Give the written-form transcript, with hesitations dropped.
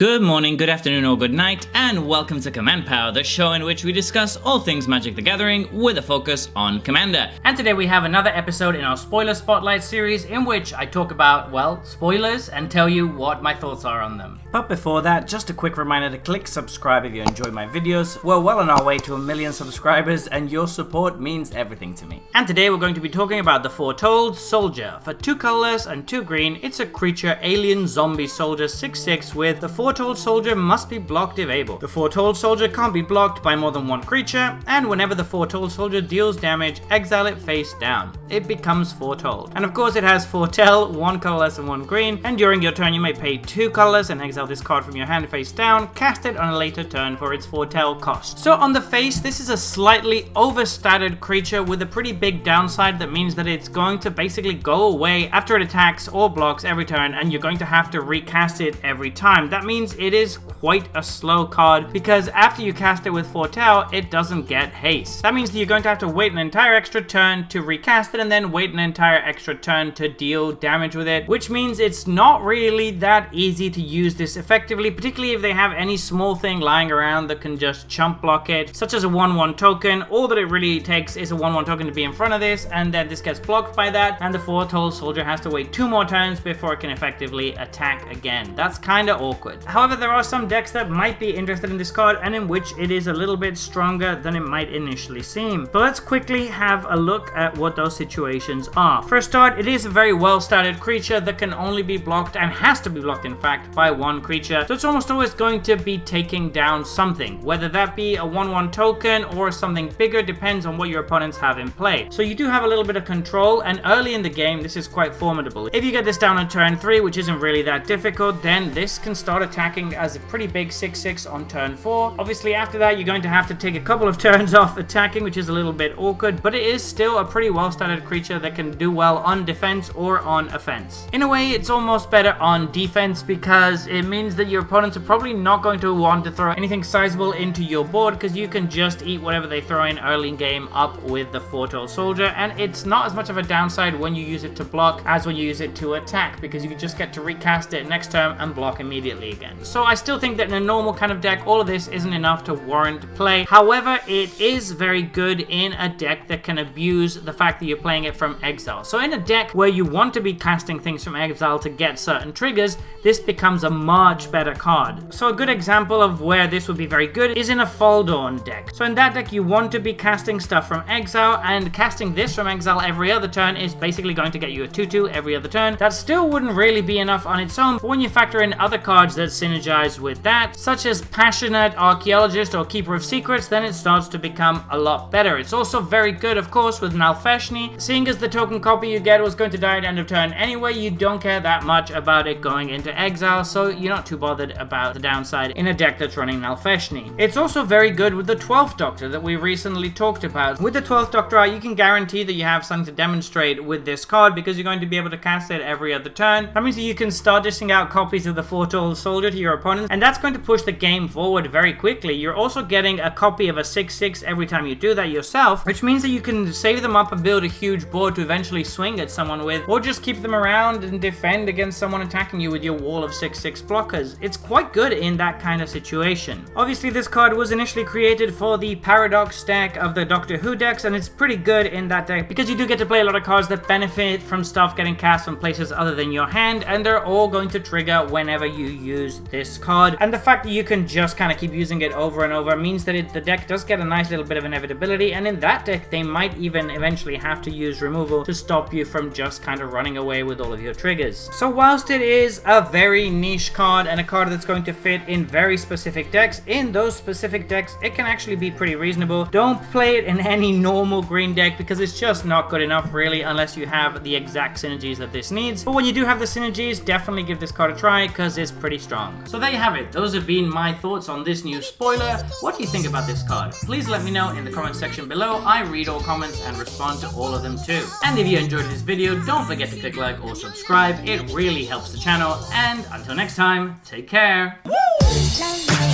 Good morning, good afternoon, or good night, and welcome to Command Power, the show in which we discuss all things Magic the Gathering with a focus on Commander. And today we have another episode in our Spoiler Spotlight series in which I talk about, well, spoilers and tell you what my thoughts are on them. But before that, just a quick reminder to click subscribe if you enjoy my videos. We're well on our way to 1 million subscribers and your support means everything to me. And today we're going to be talking about the Foretold Soldier. For 2 colorless and 2 green, it's a creature alien zombie soldier 6/6 with the Foretold Soldier must be blocked if able. The Foretold Soldier can't be blocked by more than 1 creature, and whenever the Foretold Soldier deals damage, exile it face down. It becomes Foretold. And of course it has Foretell, 1 colorless and 1 green, and during your turn you may pay 2 colors and exile this card from your hand face down, cast it on a later turn for its Foretell cost. So on the face, this is a slightly overstated creature with a pretty big downside that means that it's going to basically go away after it attacks or blocks every turn, and you're going to have to recast it every time. That means it is quite a slow card because after you cast it with Foretell, it doesn't get haste. That means that you're going to have to wait an entire extra turn to recast it and then wait an entire extra turn to deal damage with it, which means it's not really that easy to use this effectively, particularly if they have any small thing lying around that can just chump block it, such as a 1/1 token. All that it really takes is a 1/1 token to be in front of this, and then this gets blocked by that, and the Foretold Soldier has to wait 2 more turns before it can effectively attack again. That's kind of awkward. However, there are some decks that might be interested in this card and in which it is a little bit stronger than it might initially seem. But let's quickly have a look at what those situations are. For a start, it is a very well started creature that can only be blocked, and has to be blocked in fact, by 1 creature. So it's almost always going to be taking down something, whether that be a 1/1 token or something bigger, depends on what your opponents have in play. So you do have a little bit of control, and early in the game this is quite formidable. If you get this down on turn 3, which isn't really that difficult, then this can start attacking as a pretty big 6/6 on turn 4. Obviously after that you're going to have to take a couple of turns off attacking, which is a little bit awkward, but it is still a pretty well started creature that can do well on defense or on offense. In a way it's almost better on defense because it means that your opponents are probably not going to want to throw anything sizable into your board because you can just eat whatever they throw in early in game up with the Foretold Soldier, and it's not as much of a downside when you use it to block as when you use it to attack, because you just get to recast it next turn and block immediately again. So I still think that in a normal kind of deck, all of this isn't enough to warrant play. However, it is very good in a deck that can abuse the fact that you're playing it from exile. So in a deck where you want to be casting things from exile to get certain triggers, this becomes a much better card. So a good example of where this would be very good is in a Faldorn deck. So in that deck, you want to be casting stuff from exile, and casting this from exile every other turn is basically going to get you a 2/2 every other turn. That still wouldn't really be enough on its own, but when you factor in other cards that synergize with that, such as Passionate Archaeologist or Keeper of Secrets, then it starts to become a lot better. It's also very good, of course, with Nalfeshni. Seeing as the token copy you get was going to die at end of turn anyway, you don't care that much about it going into exile, so you're not too bothered about the downside in a deck that's running Nalfeshni. It's also very good with the 12th Doctor that we recently talked about. With the 12th Doctor, you can guarantee that you have something to demonstrate with this card because you're going to be able to cast it every other turn. That means that you can start dishing out copies of the Foretold Soldier to your opponents, and that's going to push the game forward very quickly. You're also getting a copy of a 6/6 every time you do that yourself, which means that you can save them up and build a huge board to eventually swing at someone with, or just keep them around and defend against someone attacking you with your wall of 6/6 blockers. It's quite good in that kind of situation. Obviously this card was initially created for the Paradox deck of the Doctor Who decks, and it's pretty good in that deck because you do get to play a lot of cards that benefit from stuff getting cast from places other than your hand, and they're all going to trigger whenever you use this card. And the fact that you can just kind of keep using it over and over means that the deck does get a nice little bit of inevitability, and in that deck they might even eventually have to use removal to stop you from just kind of running away with all of your triggers. So whilst it is a very niche card and a card that's going to fit in very specific decks, in those specific decks it can actually be pretty reasonable. Don't play it in any normal green deck because it's just not good enough really unless you have the exact synergies that this needs. But when you do have the synergies, definitely give this card a try because it's pretty strong. So there you have it. Those have been my thoughts on this new spoiler. What do you think about this card? Please let me know in the comment section below. I read all comments and respond to all of them too. And if you enjoyed this video, don't forget to click like or subscribe. It really helps the channel. And until next time, take care. Woo!